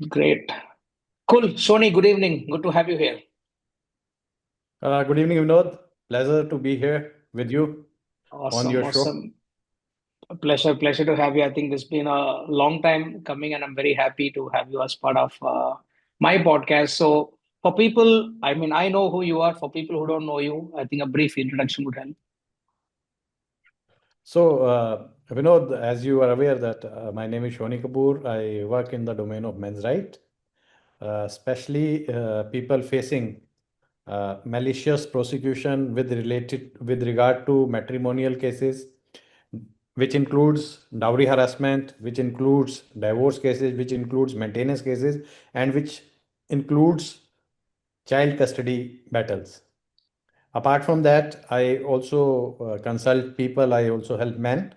Great. Cool. Shonee, good evening. Good to have you here. Good evening, Vinod. Pleasure to be here with you on Awesome. your show. Awesome. A pleasure to have you. I think it's been a long time coming, and I'm very happy to have you as part of my podcast. So, for people, I mean, I know who you are. For people who don't know you, I think a brief introduction would help. Vinod, as you are aware that my name is Shonee Kapoor. I work in the domain of men's right, especially people facing malicious prosecution with regard to matrimonial cases, which includes dowry harassment, which includes divorce cases, which includes maintenance cases, and which includes child custody battles. Apart from that, I also consult people. I also help men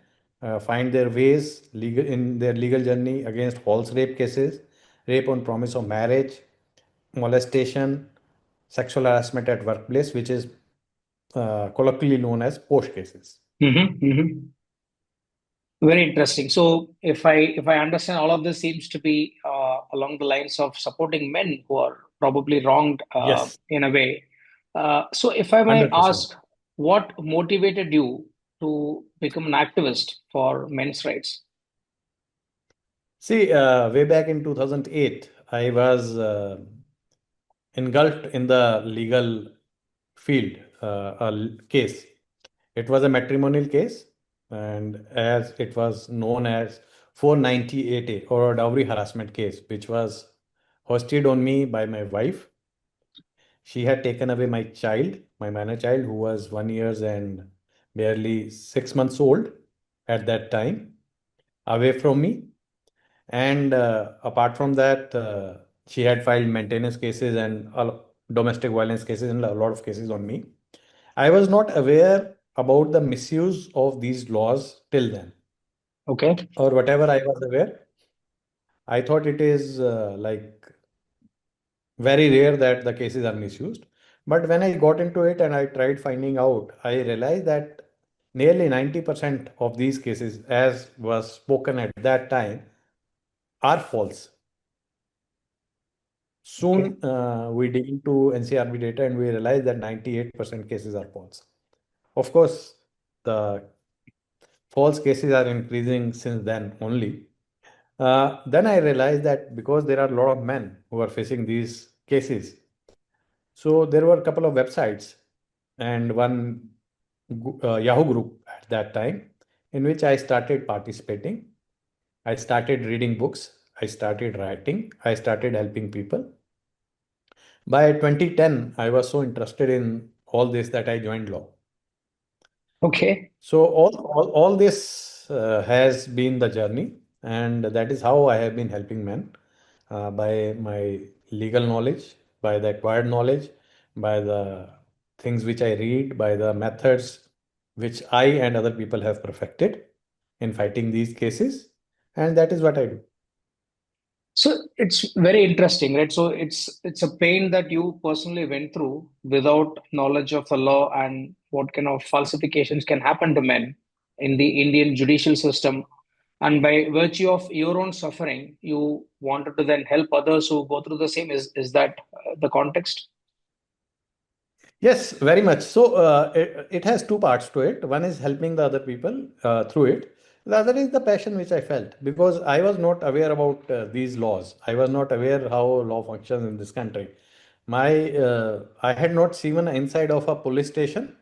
find their ways legal in their legal journey against false rape cases, rape on promise of marriage, molestation, sexual harassment at workplace, which is colloquially known as post cases. Hmm. Very interesting. So, if I understand, all of this seems to be along the lines of supporting men who are probably wronged Yes, in a way. So, if I may 100%. ask, what motivated you to become an activist for men's rights? See, way back in 2008, I was engulfed in the legal field, case. It was a matrimonial case, and as it was known as 498A or a dowry harassment case, which was hosted on me by my wife. She had taken away my child, my minor child, who was 1 years and barely 6 months old at that time, away from me. And apart from that, she had filed maintenance cases and domestic violence cases and a lot of cases on me. I was not aware about the misuse of these laws till then, Okay. or whatever I was aware. I thought it is like very rare that the cases are misused. But when I got into it and I tried finding out, I realized that nearly 90% of these cases, as was spoken at that time, are false. Okay. Soon we dig into NCRB data and we realize that 98% cases are false. Of course, the false cases are increasing since then only. Then I realized that because there are a lot of men who are facing these cases, so there were a couple of websites and one Yahoo group at that time in which I started participating. I started reading books, I started writing, I started helping people. By 2010, I was so interested in all this that I joined law. Okay. So all this has been the journey, and that is how I have been helping men by my legal knowledge, by the acquired knowledge, by the things which I read, by the methods which I and other people have perfected in fighting these cases, and that is what I do. So it's very interesting, right? So it's a pain that you personally went through without knowledge of the law and what kind of falsifications can happen to men in the Indian judicial system. And by virtue of your own suffering, you wanted to then help others who go through the same. Is that the context? Yes, very much. So it has two parts to it. One is helping the other people through it. The other is the passion which I felt because I was not aware about these laws. I was not aware how law functions in this country. I had not seen an inside of a police station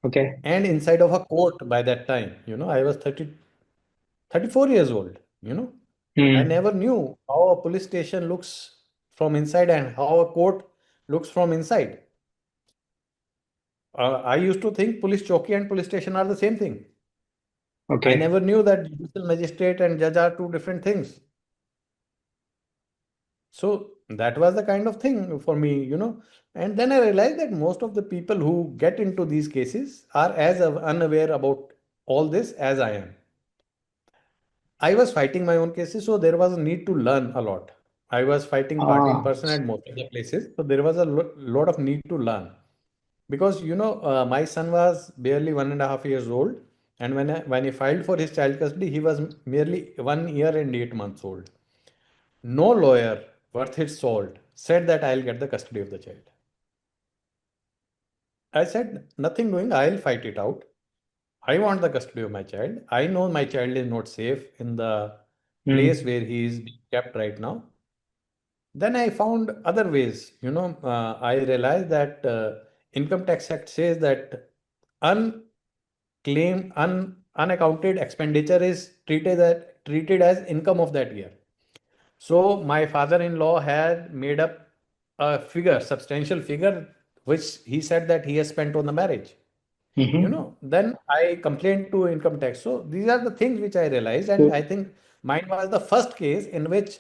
Okay. and inside of a court by that time. I was 34 years old. I Hmm. never knew how a police station looks from inside and how a court looks from inside. I used to think police chowki and police station are the same thing. I Okay. never knew that judicial magistrate and judge are two different things. So that was the kind of thing for me. And then I realized that most of the people who get into these cases are as unaware about all this as I am. I was fighting my own cases, so there was a need to learn a lot. I was fighting party in Ah, person at most of the places, so there was a lot of need to learn. Because my son was barely 1.5 years old, and when he filed for his child custody, he was merely 1 year and 8 months old. No lawyer worth its salt said that I'll get the custody of the child. I said, nothing doing, I'll fight it out. I want the custody of my child. I know my child is not safe in the place Mm. where he is kept right now. Then I found other ways. I realized that Income Tax Act says that unaccounted expenditure is treated as income of that year. So my father-in-law had made up a figure, substantial figure, which he said that he has spent on the marriage. Hmm. Then I complained to income tax. So these are the things which I realized, and I So, think mine was the first case in which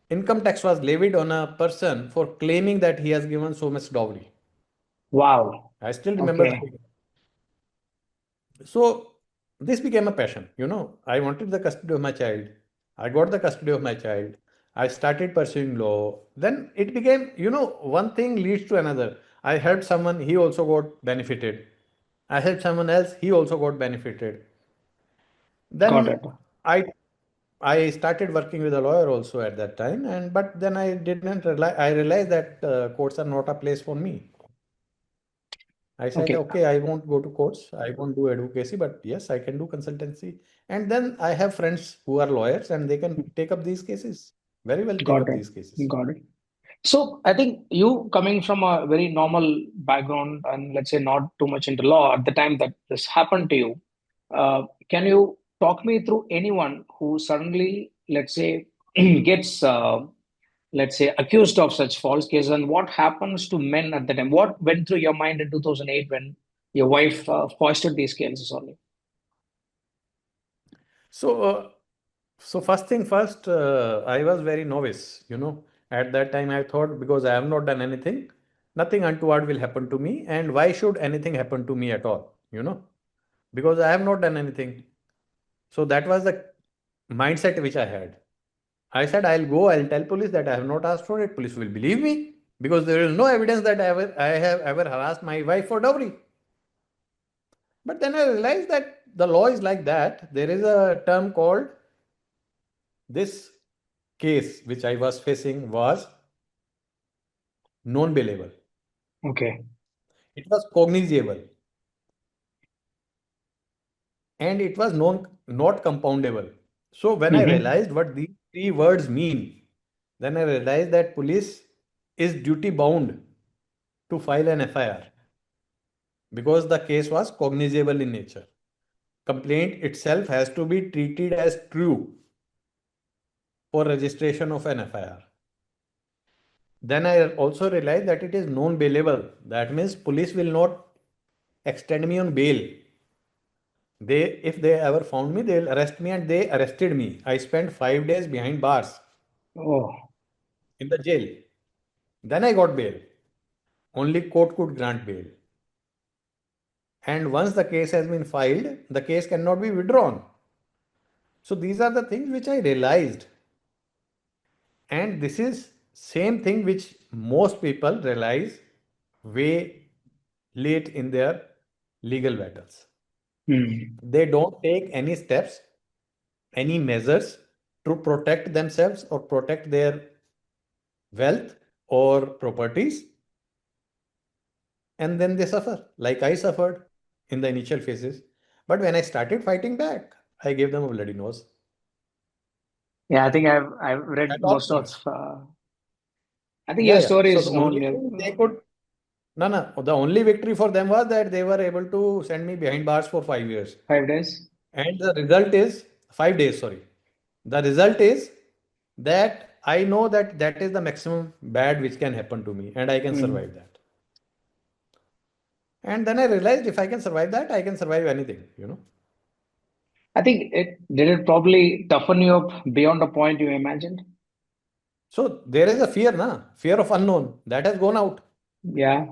income tax was levied on a person for claiming that he has given so much dowry. wow. I still remember the Okay. figure. So this became a passion. I wanted the custody of my child. I got the custody of my child. I started pursuing law. Then it became, one thing leads to another. I helped someone, he also got benefited. I helped someone else, he also got benefited. Got Then it. I I started working with a lawyer also at that time, and but then I didn't realize I realized that courts are not a place for me. I said, Okay. okay, I won't go to courts, I won't do advocacy, but yes, I can do consultancy. And then I have friends who are lawyers and they can take up these cases. Very well take Got up it. these cases. Got it. So I think you coming from a very normal background and let's say not too much into law at the time that this happened to you, can you talk me through anyone who suddenly, let's say, gets, let's say, accused of such false cases and what happens to men at the time? What went through your mind in 2008 when your wife foisted these cases on you? So, so first thing first, I was very novice, At that time, I thought because I have not done anything, nothing untoward will happen to me. And why should anything happen to me at all, Because I have not done anything. So that was the mindset which I had. I said, I'll tell police that I have not asked for it. Police will believe me because there is no evidence that I have ever harassed my wife for dowry. But then I realized that the law is like that. There is a term called this case which I was facing was non bailable. Okay. It was cognizable and it was not compoundable. So when I Hmm. realized what these three words mean, then I realized that police is duty bound to file an FIR because the case was cognizable in nature. Complaint itself has to be treated as true for registration of an FIR. Then I also realized that it is non bailable. That means police will not extend me on bail. If they ever found me, they'll arrest me, and they arrested me. I spent 5 days behind bars Oh, in the jail. Then I got bail. Only court could grant bail. And once the case has been filed, the case cannot be withdrawn. So these are the things which I realized. And this is same thing which most people realize way late in their legal battles. hmm. They don't take any steps, any measures to protect themselves or protect their wealth or properties, and then they suffer, like I suffered in the initial phases. But when I started fighting back, I gave them a bloody nose Yeah, I think I've read at all most of. points. I think Yeah, your yeah. story So is the known. only thing they could, no, no, the only victory for them was that they were able to send me behind bars for 5 years. 5 days. And the result is 5 days, sorry. The result is that I know that that is the maximum bad which can happen to me and I can Hmm. survive that. And then I realized if I can survive that, I can survive anything. I think it did it probably toughen you up beyond the point you imagined. So there is a fear, fear of unknown that has gone out. Yeah,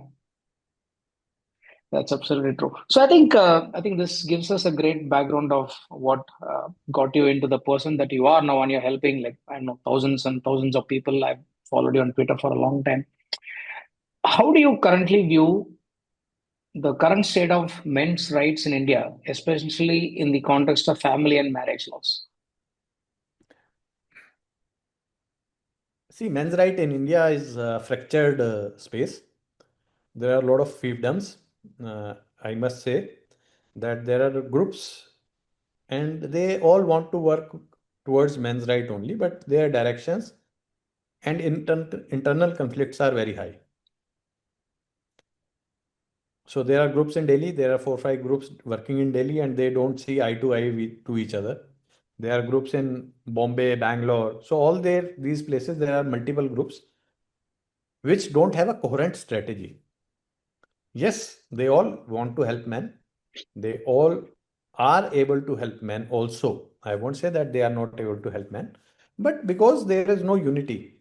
that's absolutely true. So I think this gives us a great background of what got you into the person that you are now, and you're helping like I don't know thousands and thousands of people. I've followed you on Twitter for a long time. How do you currently view the current state of men's rights in India, especially in the context of family and marriage laws? See, men's right in India is a fractured space. There are a lot of fiefdoms. Uh, I must say that there are groups and they all want to work towards men's right only, but their directions and internal conflicts are very high. So there are groups in Delhi, there are 4 or 5 groups working in Delhi and they don't see eye to eye to each other. There are groups in Bombay, Bangalore. So all these places, there are multiple groups which don't have a coherent strategy. Yes, they all want to help men. They all are able to help men also. I won't say that they are not able to help men, but because there is no unity,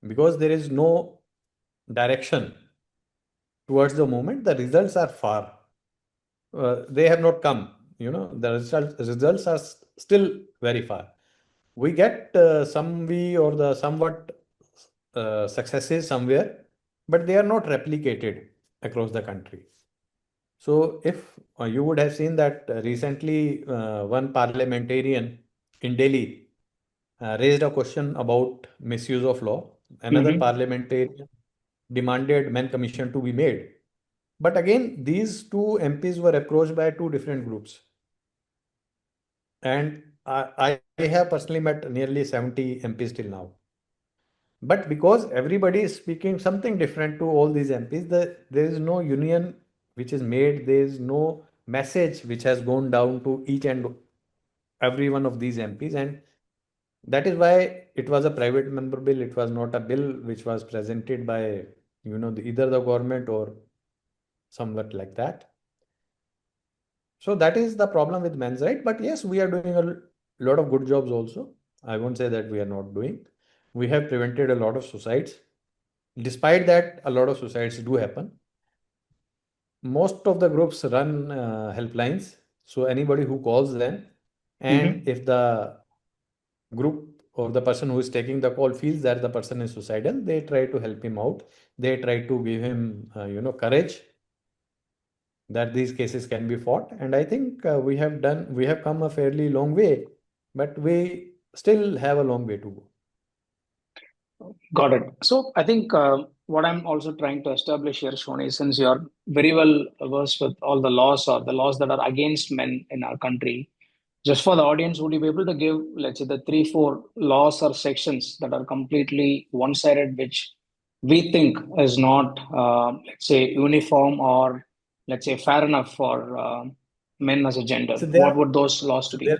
because there is no direction towards the movement, the results are far. They have not come. The results are still very far. We get some we or the somewhat successes somewhere, but they are not replicated across the country. So, if you would have seen that recently one parliamentarian in Delhi raised a question about misuse of law, another Hmm. parliamentarian demanded men commission to be made. But again, these two MPs were approached by two different groups. And I have personally met nearly 70 MPs till now. But because everybody is speaking something different to all these MPs, there is no union which is made, there is no message which has gone down to each and every one of these MPs. And that is why it was a private member bill. It was not a bill which was presented by, either the government or somewhat like that. So that is the problem with men's right. But yes, we are doing a lot of good jobs also. I won't say that we are not doing. We have prevented a lot of suicides. Despite that, a lot of suicides do happen. Most of the groups run helplines. So anybody who calls them, and Hmm. if the group or the person who is taking the call feels that the person is suicidal, they try to help him out. They try to give him, courage that these cases can be fought. And I think we have come a fairly long way, but we still have a long way to go. Got it. So I think what I'm also trying to establish here, Shonee, since you're very well versed with all the laws or the laws that are against men in our country, just for the audience, would you be able to give, let's say, the three, four laws or sections that are completely one-sided, which we think is not, let's say, uniform or, let's say, fair enough for men as a gender? So What would those laws to so be?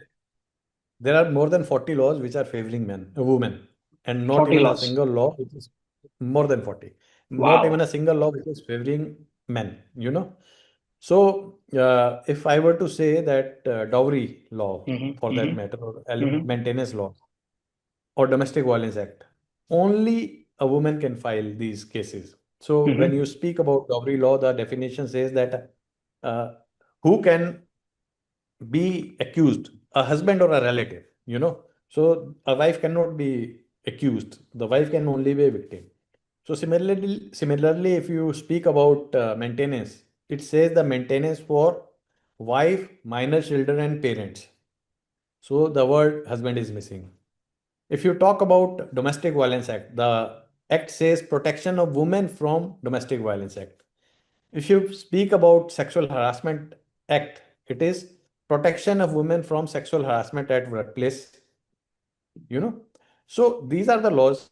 there are more than 40 laws which are favoring women, and not 40 even a laws. single law which is more than 40. Not even a Wow. single law which is favoring men. So, if I were to say that dowry law, Hmm. for that Hmm. matter, or Hmm. maintenance law, or domestic violence act, only a woman can file these cases. So, when you Hmm. speak about dowry law, the definition says that uh, who can be accused, a husband or a relative. So a wife cannot be accused. The wife can only be a victim. So similarly, if you speak about maintenance, it says the maintenance for wife, minor children, and parents. So the word husband is missing. If you talk about Domestic Violence Act, the act says protection of women from Domestic Violence Act. If you speak about Sexual Harassment Act, it is protection of women from sexual harassment at workplace. you know so these are the laws.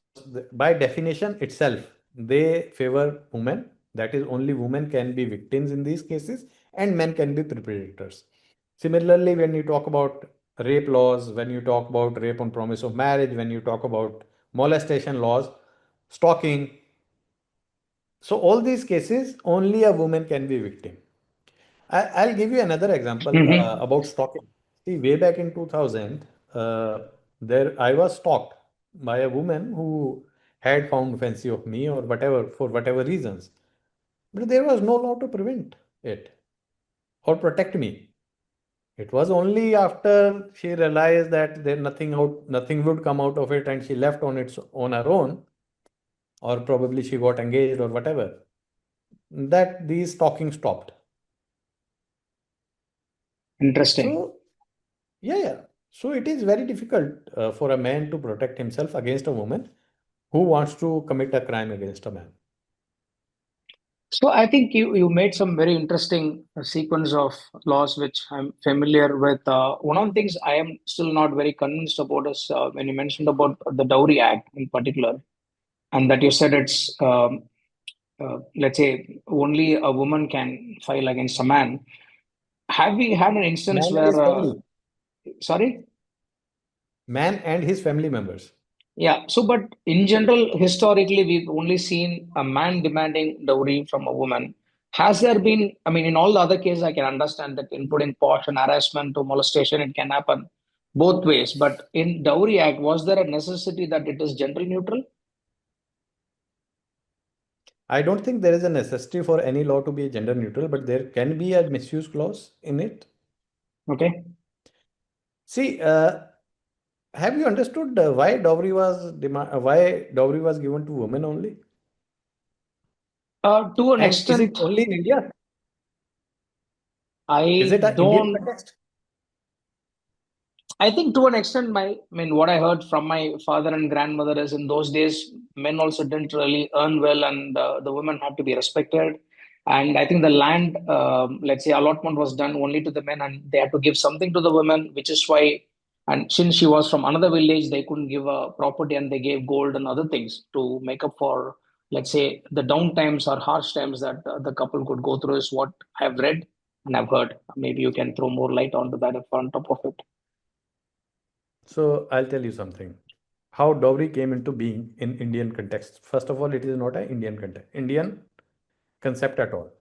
By definition itself, they favor women. That is, only women can be victims in these cases, and men can be perpetrators. Similarly, when you talk about rape laws, when you talk about rape on promise of marriage, when you talk about molestation laws, stalking, so all these cases, only a woman can be victim. I'll give you another example Hmm. about stalking. See, way back in 2000, there I was stalked by a woman who had found fancy of me or whatever for whatever reasons. But there was no law to prevent it or protect me. It was only after she realized that nothing would come out of it, and she left on her own, or probably she got engaged or whatever, that these stalking stopped. Interesting. So yeah. So it is very difficult for a man to protect himself against a woman. who wants to commit a crime against a man. So I think you made some very interesting sequence of laws which I'm familiar with. One of the things I am still not very convinced about is when you mentioned about the Dowry Act in particular, and that you said it's let's say only a woman can file against a man. Have we had an instance Man and where, his family. sorry? Man and his family members. Yeah, so but in general, historically, we've only seen a man demanding dowry from a woman. Has there been, I mean, in all the other cases, I can understand that including posh and harassment to molestation, it can happen both ways. But in Dowry Act, was there a necessity that it is gender neutral? I don't think there is a necessity for any law to be gender neutral, but there can be a misuse clause in it. Okay. See, have you understood why dowry was given to women only? To an And is it extent, only in India? Is I it an Indian don't context? I think to an extent, I mean, what I heard from my father and grandmother is in those days, men also didn't really earn well, and the women had to be respected. And I think the land, let's say, allotment was done only to the men, and they had to give something to the women, which is why. And since she was from another village, they couldn't give a property, and they gave gold and other things to make up for, let's say, the down times or harsh times that the couple could go through. Is what I've read and I've heard. Maybe you can throw more light onto that if on top of it. So I'll tell you something. How dowry came into being in Indian context. First of all, it is not an Indian context, Indian concept at all.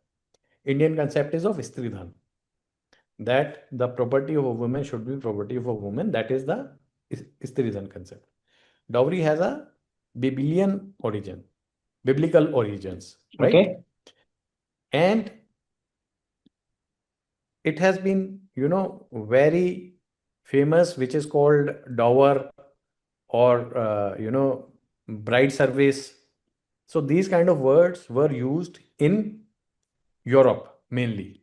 Indian concept is of Stridhan, that the property of a woman should be property of a woman. That is the Stridhan concept. Dowry has a Biblian origin, biblical origins, right? Okay. And it has been, very famous, which is called dower or, bride service. So these kind of words were used in Europe mainly.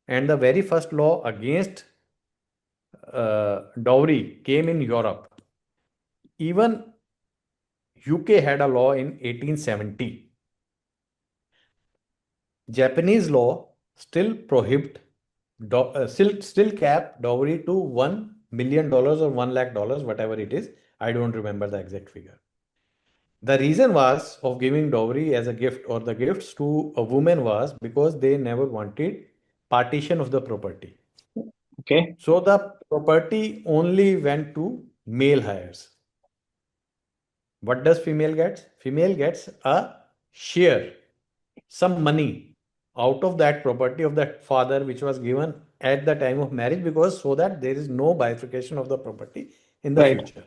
And the very first law against dowry came in Europe. Even UK had a law in 1870. Japanese law still prohibit, still cap dowry to $1 million or $1 lakh, whatever it is. I don't remember the exact figure. The reason was of giving dowry as a gift or the gifts to a woman was because they never wanted partition of the property. Okay. So the property only went to male heirs. What does female gets? Female gets a share, some money out of that property of that father which was given at the time of marriage, because so that there is no bifurcation of the property in the Right. future.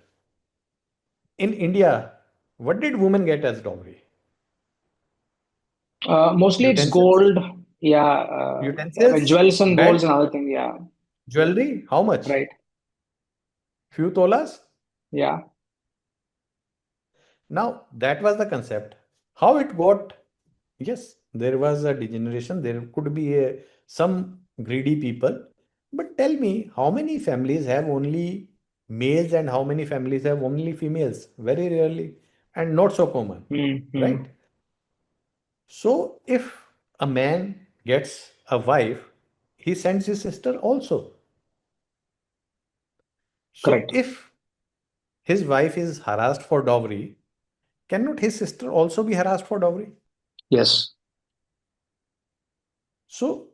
In India, what did women get as dowry? Mostly it's Utensils, gold. Yeah. I mean, utensils, jewels and golds bed, and other things. Yeah. jewelry. How much? Right. Few tolas. Yeah. Now that was the concept. How it got? Yes, there was a degeneration. There could be some greedy people. But tell me, how many families have only males and how many families have only females? Very rarely and not so common, Mm-hmm. right? So if a man gets a wife, he sends his sister also. So Correct. if his wife is harassed for dowry, cannot his sister also be harassed for dowry? Yes. So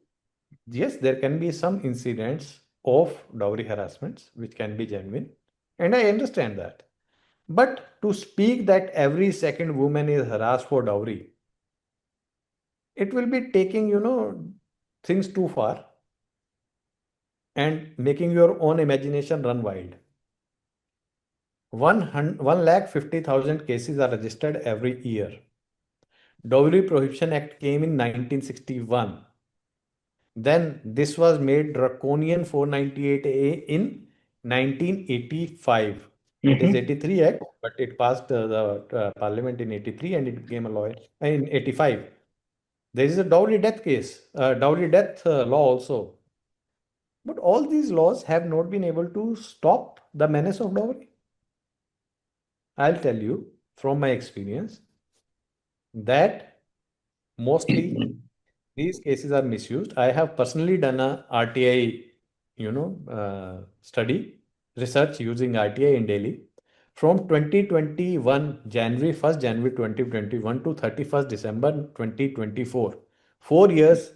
yes, there can be some incidents of dowry harassments which can be genuine, and I understand that. But to speak that every second woman is harassed for dowry, it will be taking, things too far and making your own imagination run wild. 1,50,000 cases are registered every year. Dowry Prohibition Act came in 1961. Then this was made draconian 498A in 1985. It is Mm-hmm. 83 Act, but it passed the Parliament in 83 and it became a law in 85. There is a dowry death case, dowry death law also. But all these laws have not been able to stop the menace of dowry. I'll tell you. from my experience that mostly these cases are misused. I have personally done a RTI, study, research using RTI in Delhi. From 2021, January 2021 to 31st December 2024, 4 years,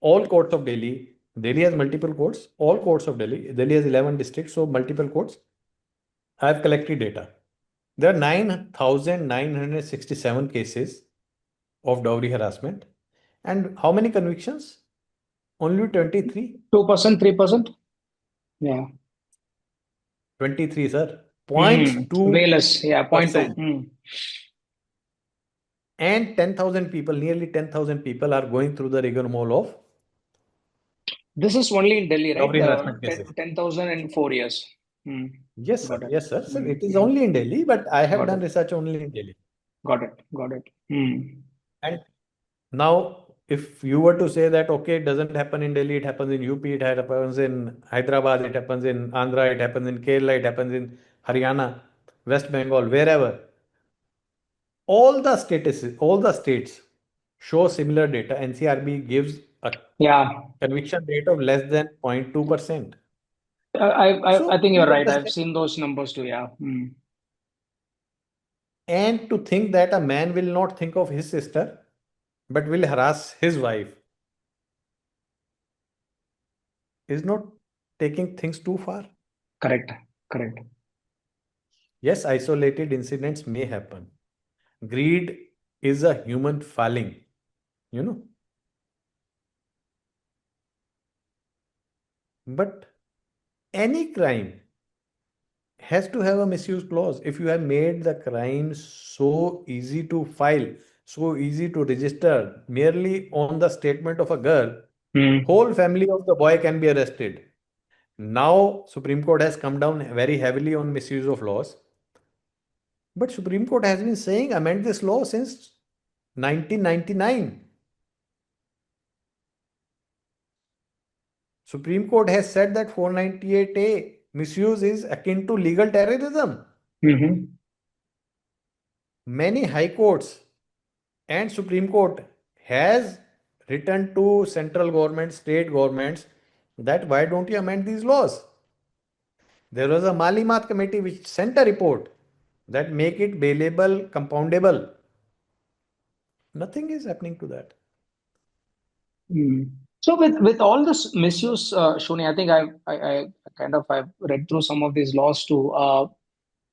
all courts of Delhi, Delhi has multiple courts, all courts of Delhi, Delhi has 11 districts, so multiple courts. I have collected data. There are 9,967 cases of dowry harassment. And how many convictions? Only 23. 2%, 3%? Yeah. 23, sir. Way less. Yeah, 0.2. 0.2%. And 10,000 people, nearly 10,000 people are going through the rigmarole of This is only in Delhi, right? dowry harassment cases. 10,000 in 4 years. Yes, sir. Got it. Yes, sir. Sir, it is only in Delhi, but I have Got done it. research only in Delhi. Got it. Got it. And now, if you were to say that, okay, it doesn't happen in Delhi, it happens in UP, it happens in Hyderabad, it happens in Andhra, it happens in Kerala, it happens in Haryana, West Bengal, wherever, all the states show similar data. NCRB gives a Yeah. conviction rate of less than 0.2%. I So think you're please right. I've understand. seen those numbers too. Yeah. And to think that a man will not think of his sister, but will harass his wife is not taking things too far. Correct. Correct. Yes, isolated incidents may happen. Greed is a human failing, you know. But any crime has to have a misuse clause. If you have made the crime so easy to file, so easy to register, merely on the statement of a girl, Hmm. whole family of the boy can be arrested. Now, Supreme Court has come down very heavily on misuse of laws. But Supreme Court has been saying amend this law since 1999. Supreme Court has said that 498A misuse is akin to legal terrorism. Hmm. Many high courts and Supreme Court has written to central government, state governments that why don't you amend these laws? There was a Malimat committee which sent a report that make it bailable, compoundable. Nothing is happening to that. So with all this misuse, Shuni, I think I kind of I've read through some of these laws too.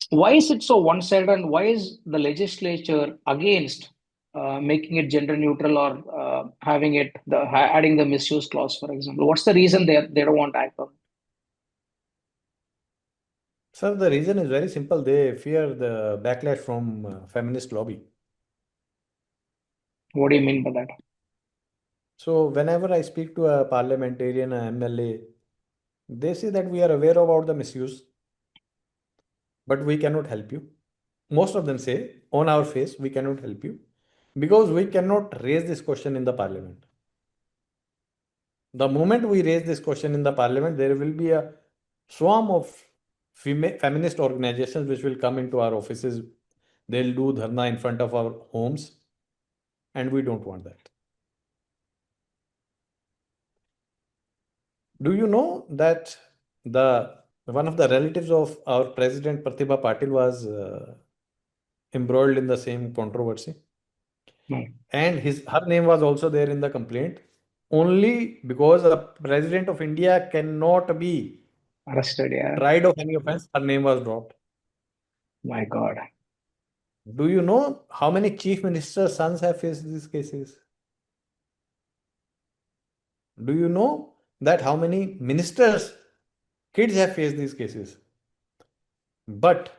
Why is it so one-sided, and why is the legislature against making it gender neutral or having it adding the misuse clause, for example? What's the reason they don't want to act on it? Sir, the reason is very simple. They fear the backlash from feminist lobby. What do you mean by that? So whenever I speak to a parliamentarian, a MLA, they say that we are aware about the misuse, but we cannot help you. Most of them say on our face, we cannot help you because we cannot raise this question in the parliament. The moment we raise this question in the parliament, there will be a swarm of feminist organizations which will come into our offices. They'll do dharna in front of our homes, and we don't want that. Do you know that the one of the relatives of our president Pratibha Patil was embroiled in the same controversy, No, and her name was also there in the complaint. Only because a president of India cannot be arrested. Yeah. tried of any offense, her name was dropped. My God. Do you know how many chief ministers' sons have faced these cases? Do you know that how many ministers' kids have faced these cases? But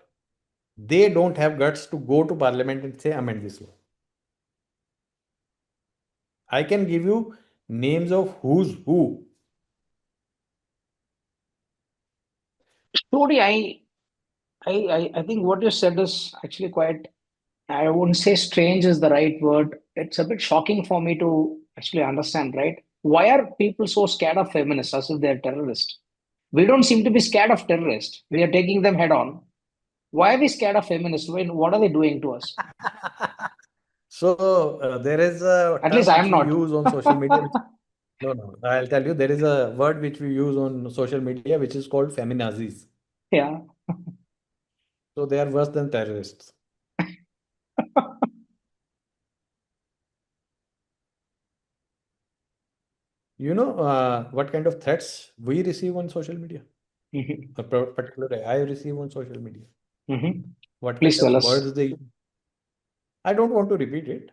they don't have guts to go to parliament and say amend this law. I can give you names of who's who. Shuri, I think what you said is actually quite, I wouldn't say strange is the right word. It's a bit shocking for me to actually understand, right? Why are people so scared of feminists as if they're terrorists? We don't seem to be scared of terrorists. We are taking them head on. Why are we scared of feminists? What are they doing to us? So there is a At least term I which am we not. use on social media. No, no, I'll tell you. There is a word which we use on social media which is called feminazis. Yeah. So they are worse than terrorists. You know what kind of threats we receive on social media? Hmm. Particularly, I receive on social media. Hmm. What kind Please of tell us. words they use? I don't want to repeat it,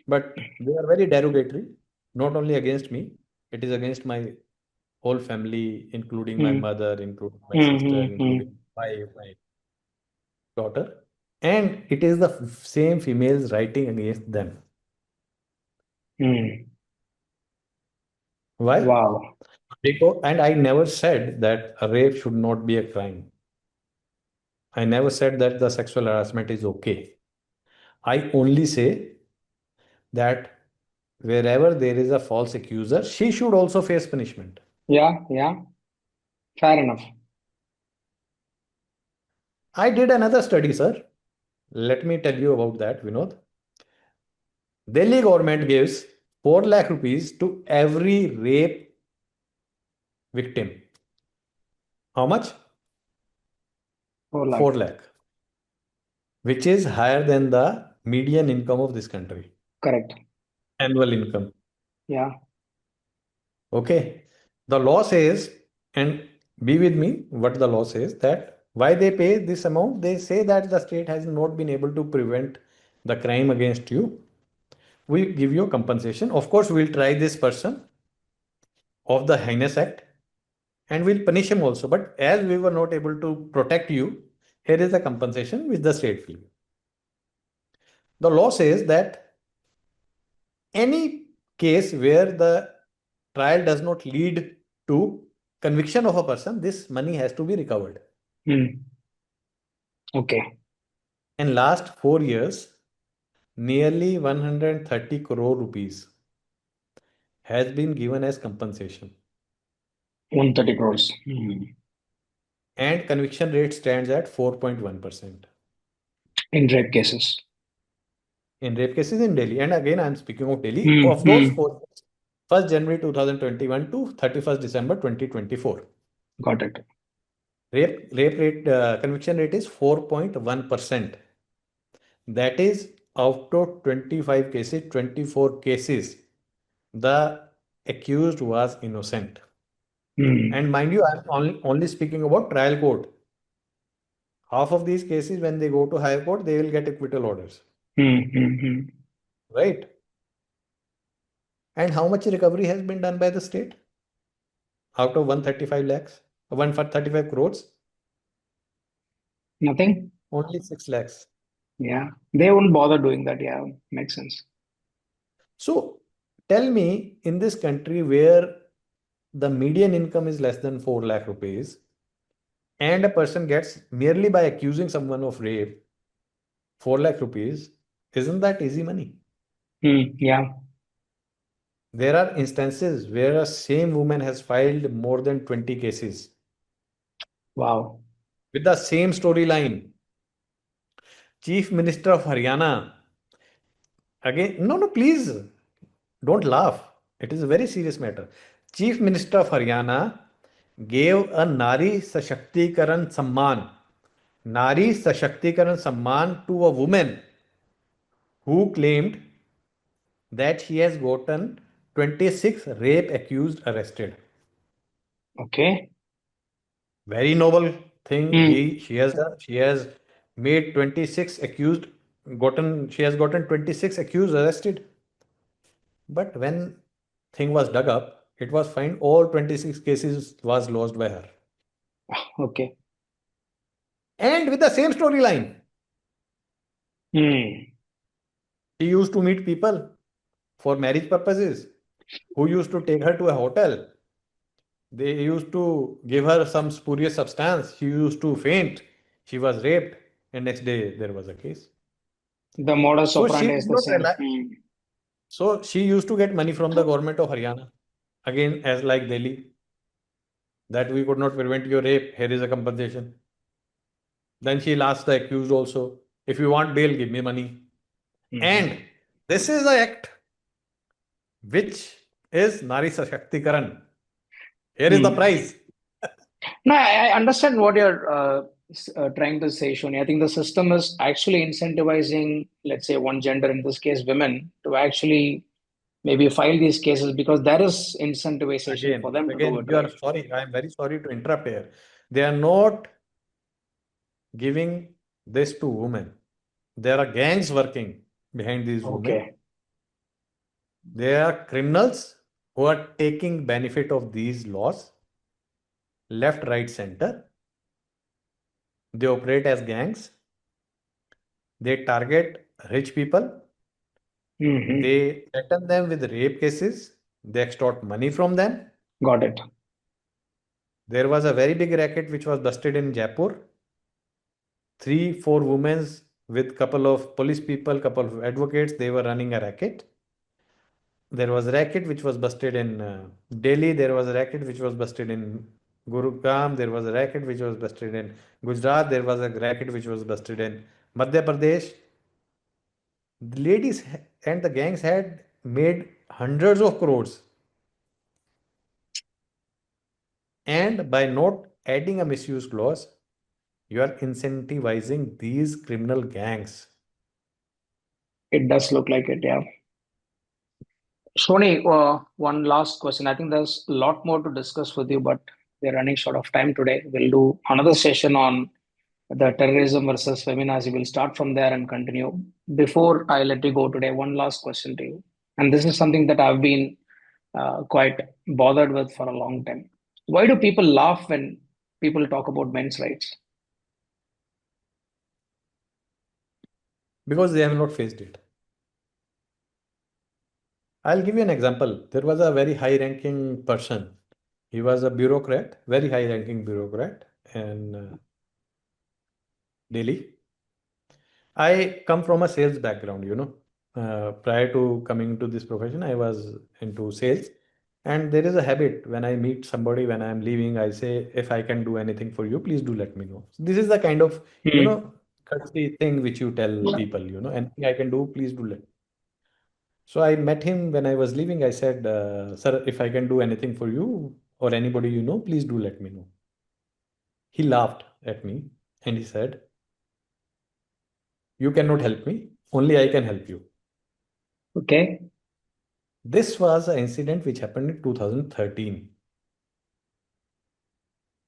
but they are very derogatory, not only against me, it is against my whole family, including my Hmm. mother, including my sister, Hmm. Hmm. including my daughter. And it is the same females writing against them. Hmm. Why? Wow. Because, and I never said that a rape should not be a crime. I never said that the sexual harassment is okay. I only say that wherever there is a false accuser, she should also face punishment. Yeah. Yeah. Fair enough. I did another study, sir. Let me tell you about that, Vinod. Delhi government gives 4 lakh rupees to every rape victim. How much? 4 lakh. 4 lakh, which is higher than the median income of this country, Correct. annual income. Yeah. Okay. The law says, and be with me, what the law says that why they pay this amount, they say that the state has not been able to prevent the crime against you. We give you a compensation. Of course, we'll try this person of the heinous act and we'll punish him also. But as we were not able to protect you, here is the compensation which the state will give. The law says that any case where the trial does not lead to conviction of a person, this money has to be recovered. Hmm. Okay. In last 4 years, nearly 130 crore rupees has been given as compensation, 130 crores. Hmm. and conviction rate stands at 4.1% In rape cases. in rape cases in Delhi. And again, I am speaking of Delhi. Hmm. Of those Hmm. 4 years, 1st January 2021 to 31st December 2024, Got it. rape rate conviction rate is 4.1%. That is, out of 25 cases, 24 cases, the accused was innocent. Hmm. And mind you, I'm only speaking about trial court. Half of these cases, when they go to higher court, they will get acquittal orders, Hmm. Hmm. Hmm. right? And how much recovery has been done by the state out of 135 lakhs, 135 crores? Nothing? Only 6 lakhs. Yeah. They wouldn't bother doing that. Yeah. Makes sense. So tell me, in this country where the median income is less than 4 lakh rupees, and a person gets merely by accusing someone of rape 4 lakh rupees, isn't that easy money? Hmm. Yeah. There are instances where a same woman has filed more than 20 cases Wow. with the same storyline. Chief Minister of Haryana, again, no, no, please don't laugh. It is a very serious matter. Chief Minister of Haryana gave a Nari Sashakti Karan Samman to a woman who claimed that she has gotten 26 rape accused arrested. Okay. Very noble thing Hmm. she has done. She has made 26 accused, she has gotten 26 accused arrested. But when thing was dug up, it was found all 26 cases was lost by her. Okay. And with the same storyline, Hmm. she used to meet people for marriage purposes who used to take her to a hotel. They used to give her some spurious substance. She used to faint. She was raped, and next day there was a case. The modus So she operandi did is the not same. rely. Hmm. So she used to get money from the government of Haryana. Again, as like Delhi, that we could not prevent your rape. Here is a compensation. Then she'll ask the accused also, if you want bail, give me money. Hmm. And this is the act which is Nari Sashактikaran. Here is the Hmm. prize. No, I understand what you're trying to say, Shoni. I think the system is actually incentivizing, let's say, one gender, in this case, women, to actually maybe file these cases because there is incentivization for them to do Again, it, you are right? sorry. I am very sorry to interrupt here. They are not giving this to women. There are gangs working behind these women. Okay. They are criminals who are taking benefit of these laws, left, right, center. They operate as gangs. They target rich people. Hmm. They threaten them with rape cases. They extort money from them. Got it. There was a very big racket which was busted in Jaipur. Three, four women with couple of police people, couple of advocates. They were running a racket. There was a racket which was busted in Delhi. There was a racket which was busted in Gurugram. There was a racket which was busted in Gujarat. There was a racket which was busted in Madhya Pradesh. The ladies and the gangs had made hundreds of crores. And by not adding a misuse clause, you are incentivizing these criminal gangs. It does look like it, yeah. Shoni, one last question. I think there's a lot more to discuss with you, but we're running short of time today. We'll do another session on the terrorism versus feminazi. We'll start from there and continue. Before I let you go today, one last question to you. And this is something that I've been quite bothered with for a long time. Why do people laugh when people talk about men's rights? Because they have not faced it. I'll give you an example. There was a very high ranking person. He was a bureaucrat, very high ranking bureaucrat in Delhi. I come from a sales background, you know. Prior to coming to this profession, I was into sales. And there is a habit when I meet somebody, when I'm leaving, I say, if I can do anything for you, please do let me know. This is the kind of, you Hmm. know, courtesy thing which you tell people, you know, anything I can do, please do let. So I met him when I was leaving. I said, sir, if I can do anything for you or anybody you know, please do let me know. He laughed at me and he said, you cannot help me, only I can help you. Okay. This was an incident which happened in 2013.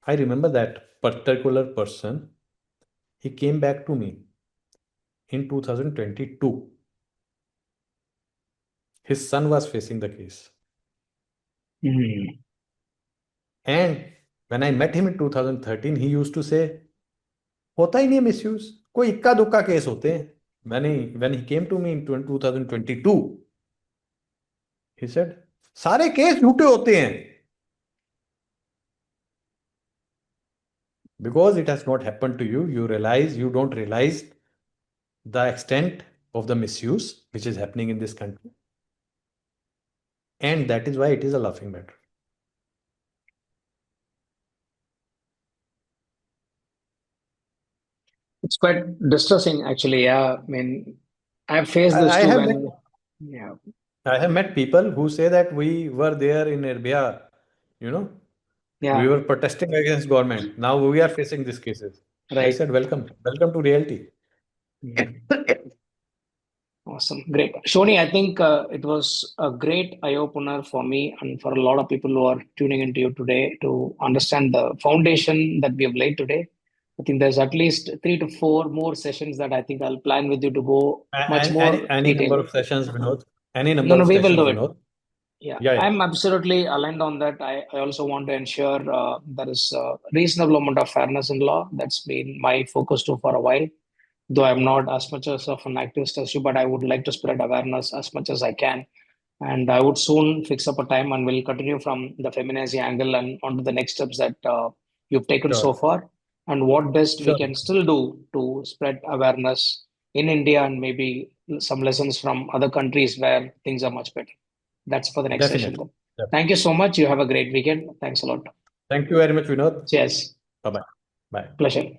I remember that particular person. He came back to me in 2022. His son was facing the case. Hmm. And when I met him in 2013, he used to say, होता ही नहीं है misuse कोई इक्का दुक्का case होते हैं when he came to me in 2022 he said सारे case झूठे होते हैं because it has not happened to you you don't realize the extent of the misuse which is happening in this country and that is why it is a laughing matter. It's quite distressing, actually. Yeah. I mean, I've faced this I too have met when, yeah. I have met people who say that we were there in Erbia, you know, we Yeah. were protesting against government. Now we are facing these cases. I Right. said, welcome to reality. Mhm. Awesome. Great. Shoni, I think it was a great eye opener for me and for a lot of people who are tuning into you today to understand the foundation that we have laid today. I think there's at least 3 to 4 more sessions that I think I'll plan with you to go much more Any number detail. of sessions, Vinod. Any No, number no, of we will sessions, do it. Vinod. Yeah, Yeah, yeah. I'm absolutely aligned on that. I also want to ensure there is a reasonable amount of fairness in law. That's been my focus too for a while. Though I'm not as much as of an activist as you, but I would like to spread awareness as much as I can. And I would soon fix up a time and we'll continue from the feminazi angle and onto the next steps that you've taken so Sure. far and what best we Sure. can still do to spread awareness in India and maybe some lessons from other countries where things are much better. That's for the next session Definitely. then. Definitely. Thank you so much. You have a great weekend. Thanks a lot. Thank you very much, Vinod. Cheers. Bye-bye. Bye. Pleasure.